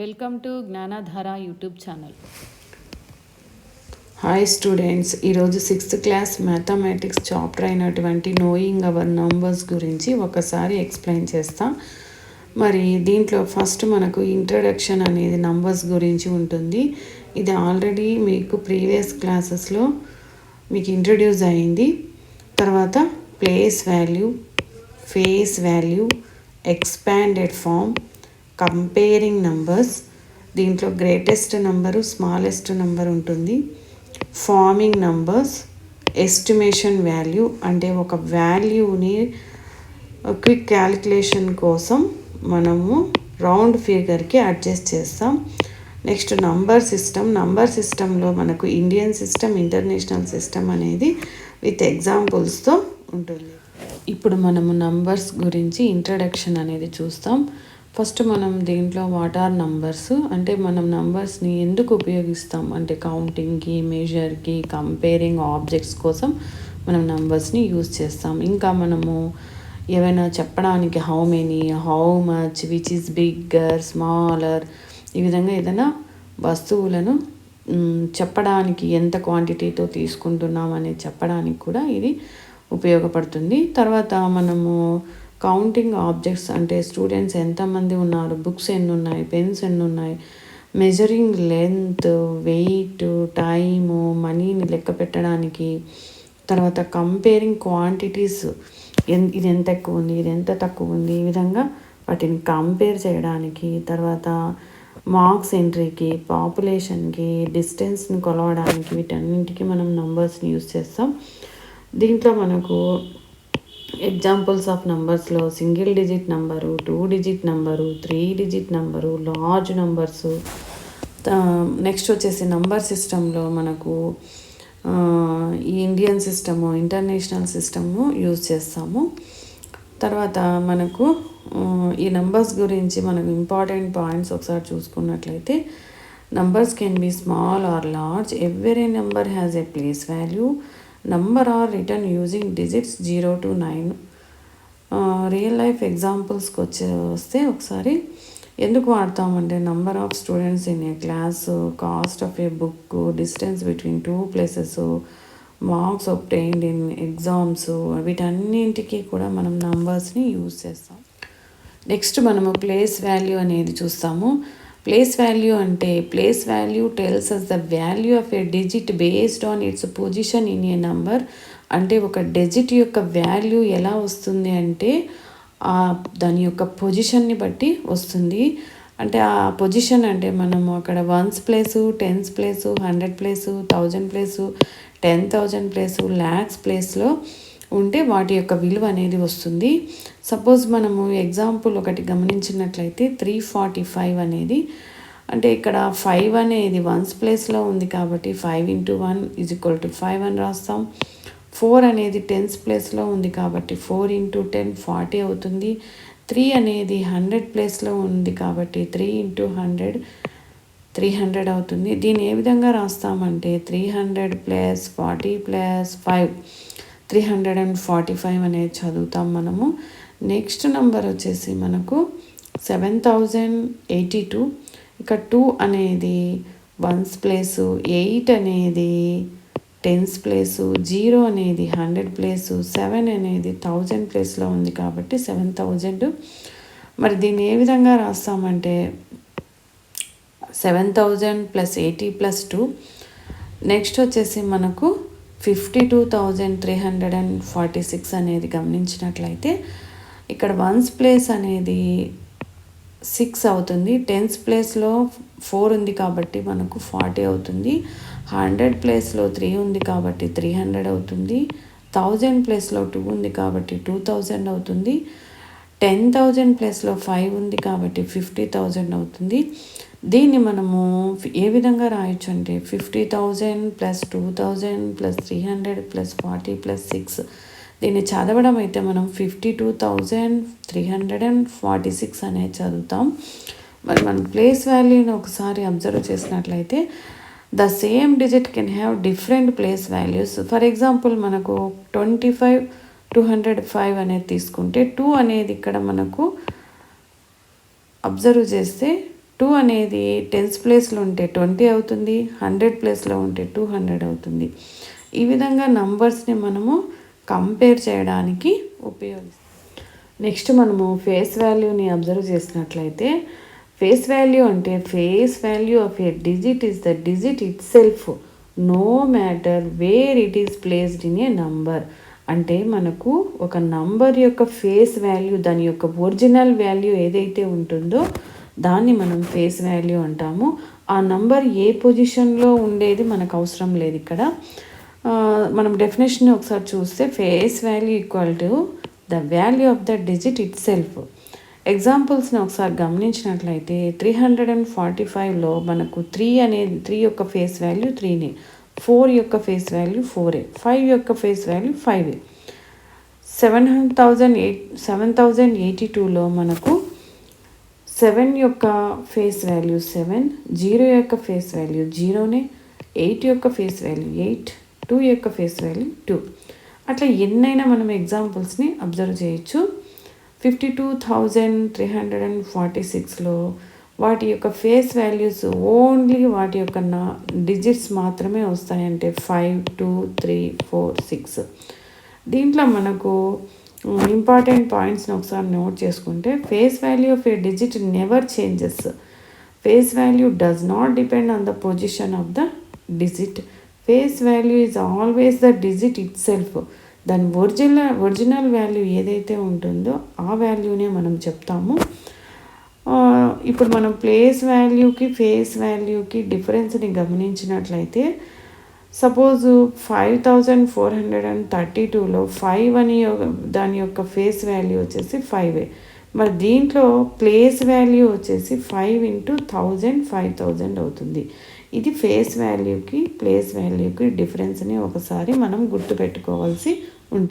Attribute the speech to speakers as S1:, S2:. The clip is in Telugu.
S1: Welcome to జ్ఞానధార YouTube channel.
S2: Hi students, ఈరోజు 6th క్లాస్ మ్యాథమెటిక్స్ చాప్టర్ అయినటువంటి నోయింగ్ అవర్ నంబర్స్ గురించి ఒకసారి ఎక్స్ప్లెయిన్ చేస్తాం. మరి దీంట్లో ఫస్ట్ మనకు ఇంట్రడక్షన్ అనేది నంబర్స్ గురించి ఉంటుంది. ఇది ఆల్రెడీ మీకు ప్రీవియస్ క్లాసెస్లో మీకు ఇంట్రడ్యూస్ అయింది. తర్వాత place value, face value, expanded form, comparing numbers, దీంట్లో గ్రేటెస్ట్ నంబరు, స్మాలెస్ట్ నంబర్ ఉంటుంది. ఫార్మింగ్ నంబర్స్, ఎస్టిమేషన్ వాల్యూ అంటే ఒక వాల్యూని క్విక్ క్యాలిక్యులేషన్ కోసం మనము రౌండ్ ఫిగర్కి అడ్జస్ట్ చేస్తాం. నెక్స్ట్ నంబర్ సిస్టంలో మనకు ఇండియన్ సిస్టమ్, ఇంటర్నేషనల్ సిస్టమ్ అనేది విత్ ఎగ్జాంపుల్స్తో ఉంటుంది. ఇప్పుడు మనము నంబర్స్ గురించి ఇంట్రడక్షన్ అనేది చూస్తాం. ఫస్ట్ మనం దీంట్లో వాట్ ఆర్ నంబర్స్ అంటే మనం నంబర్స్ని ఎందుకు ఉపయోగిస్తాం అంటే కౌంటింగ్కి, మెజర్కి, కంపేరింగ్ ఆబ్జెక్ట్స్ కోసం మనం నంబర్స్ని యూజ్ చేస్తాం. ఇంకా మనము ఏవైనా చెప్పడానికి how many, how much, which is bigger, smaller, ఈ విధంగా ఏదైనా వస్తువులను చెప్పడానికి ఎంత క్వాంటిటీతో తీసుకుంటున్నాం అనేది చెప్పడానికి కూడా ఇది ఉపయోగపడుతుంది. తర్వాత మనము కౌంటింగ్ ఆబ్జెక్ట్స్ అంటే స్టూడెంట్స్ ఎంతమంది ఉన్నారు, బుక్స్ ఎన్ని ఉన్నాయి, పెన్స్ ఎన్ని ఉన్నాయి, మెజరింగ్ లెంత్, వెయిట్, టైము, మనీని లెక్క పెట్టడానికి. తర్వాత కంపేరింగ్ క్వాంటిటీస్, ఇది ఎంత ఎక్కువ ఉంది, ఇది ఎంత తక్కువ ఉంది, ఈ విధంగా వాటిని కంపేర్ చేయడానికి. తర్వాత మార్క్స్ ఎంట్రీకి, పాపులేషన్కి, డిస్టెన్స్ని కొలవడానికి, వీటన్నింటికి మనం నంబర్స్ని యూజ్ చేస్తాం. దీంట్లో మనకు ఎగ్జాంపుల్స్ ఆఫ్ నంబర్స్లో single digit number, 2 digit number, 3 digit number, large numbers. Next వచ్చేసి నంబర్ సిస్టంలో మనకు ఈ Indian system, international system use చేస్తాము. తర్వాత మనకు ఈ నంబర్స్ గురించి మనకు ఇంపార్టెంట్ పాయింట్స్ ఒకసారి చూసుకున్నట్లయితే numbers can be small or large, every number has a place value, number are written using digits 0 to 9. Real life ఎగ్జాంపుల్స్కి వస్తే ఒకసారి ఎందుకు వాడతామంటే number of students in a class, cost of a book, distance between 2 places, marks obtained in exams, వీటన్నింటికి కూడా మనం నంబర్స్ని యూజ్ చేస్తాం. నెక్స్ట్ మనము ప్లేస్ వాల్యూ అనేది చూస్తాము. ప్లేస్ వాల్యూ అంటే place value tells us the value of a digit based on it's position in a number. అంటే ఒక డిజిట్ యొక్క వాల్యూ ఎలా వస్తుంది అంటే దాని యొక్క పొజిషన్ని బట్టి వస్తుంది. అంటే ఆ పొజిషన్ అంటే మనము అక్కడ 1s place, 10s place, 100 place, 1000 place, 10,000 place, lakhs ప్లేస్లో ఉంటే వాటి యొక్క విలువ అనేది వస్తుంది. సపోజ్ మనము ఎగ్జాంపుల్ ఒకటి గమనించినట్లయితే 345 అనేది అంటే ఇక్కడ 5 అనేది 1s ప్లేస్లో ఉంది కాబట్టి 5 × 1 = 5 అని రాస్తాం. 4 అనేది 10s ప్లేస్లో ఉంది కాబట్టి 4 × 10 40 అవుతుంది. 3 అనేది 100 ప్లేస్లో ఉంది కాబట్టి 3 × 100 300 అవుతుంది. దీన్ని ఏ విధంగా రాస్తామంటే 300 + 40 + 5 345 అనేది చదువుతాం మనము. నెక్స్ట్ నెంబర్ వచ్చేసి మనకు 7082. ఇక 2 అనేది 1s ప్లేసు, 8 అనేది 10s ప్లేసు, 0 అనేది 100 ప్లేసు, 7 అనేది 1000 ప్లేస్లో ఉంది కాబట్టి 7000. మరి దీన్ని ఏ విధంగా రాస్తామంటే 7000 + 80 + 2. నెక్స్ట్ వచ్చేసి మనకు 52,346 అనేది గమనించినట్లయితే ఇక్కడ 1s ప్లేస్ అనేది 6 అవుతుంది. 10s ప్లేస్లో 4 ఉంది కాబట్టి మనకు 40 అవుతుంది. 100 ప్లేస్లో 3 ఉంది కాబట్టి 300 అవుతుంది. 1000 ప్లేస్లో 2 ఉంది కాబట్టి 2000 అవుతుంది. 10,000 ప్లేస్లో 5 ఉంది కాబట్టి 50,000 అవుతుంది. దీన్ని మనము ఏ విధంగా రాయొచ్చు అంటే 50,000 + 2,000 + 300 + 40 + 6. దీన్ని చదవడం అయితే మనం 52,346 అనేది చదువుతాం. మరి మనం ప్లేస్ వాల్యూని ఒకసారి అబ్జర్వ్ చేసినట్లయితే the same digit can have different place values. For example మనకు 25 205 అనేది తీసుకుంటే 2 అనేది ఇక్కడ మనకు అబ్జర్వ్ చేస్తే 2 అనేది 10th ప్లేస్లో ఉంటే 20 అవుతుంది, 100 ప్లేస్లో ఉంటే 200 అవుతుంది. ఈ విధంగా నంబర్స్ని మనము కంపేర్ చేయడానికి ఉపయోగిస్తాం. నెక్స్ట్ మనము ఫేస్ వాల్యూని అబ్జర్వ్ చేసినట్లయితే, ఫేస్ వాల్యూ అంటే face value of a digit is the digit itself no matter where it is placed in a number. అంటే మనకు ఒక నంబర్ యొక్క ఫేస్ వాల్యూ, దాని యొక్క ఒరిజినల్ వాల్యూ ఏదైతే ఉంటుందో దాన్ని మనం ఫేస్ వాల్యూ అంటాము. ఆ నంబర్ ఏ పొజిషన్లో ఉండేది మనకు అవసరం లేదు ఇక్కడ. మనం డెఫినేషన్ ఒకసారి చూస్తే face value equal to the value of the digit itself. ఎగ్జాంపుల్స్ని ఒకసారి గమనించినట్లయితే 345లో మనకు 3 యొక్క ఫేస్ వాల్యూ 3నే, 4 యొక్క ఫేస్ వాల్యూ 4ఏ, 5 యొక్క ఫేస్ వాల్యూ 5ఏ. 7082లో మనకు 7 యొక్క ఫేస్ వాల్యూ 7, 0 యొక్క ఫేస్ వాల్యూ 0నే, 8 యొక్క ఫేస్ వాల్యూ 8, 2 యొక్క ఫేస్ వాల్యూ 2. అట్లా ఎన్నైనా మనం ఎగ్జాంపుల్స్ని అబ్జర్వ్ చేయొచ్చు. 52,346లో వాటి యొక్క ఫేస్ వాల్యూస్ ఓన్లీ వాటి యొక్క డిజిట్స్ మాత్రమే వస్తాయంటే 5, 2, 3, 4, 6. దీంట్లో మనకు ఇంపార్టెంట్ పాయింట్స్ని ఒకసారి నోట్ చేసుకుంటే, face value of a digit never changes. Face value does not depend on the position of the digit. Face value is always the digit it self. దాని ఒరిజినల్ వాల్యూ ఏదైతే ఉంటుందో ఆ వాల్యూనే మనం చెప్తాము. ఇప్పుడు మనం ప్లేస్ వాల్యూకి ఫేస్ వాల్యూకి డిఫరెన్స్ని గమనించినట్లయితే, సపోజ్ 5432లో 5 అని దాని యొక్క ఫేస్ వాల్యూ వచ్చేసి 5ఏ. మరి దీంట్లో ప్లేస్ వాల్యూ వచ్చేసి 5 × 1000 5000 అవుతుంది. ఇది ఫేస్ వాల్యూకి ప్లేస్ వాల్యూకి డిఫరెన్స్ని ఒకసారి మనం గుర్తుపెట్టుకోవాల్సి ఉంటుంది.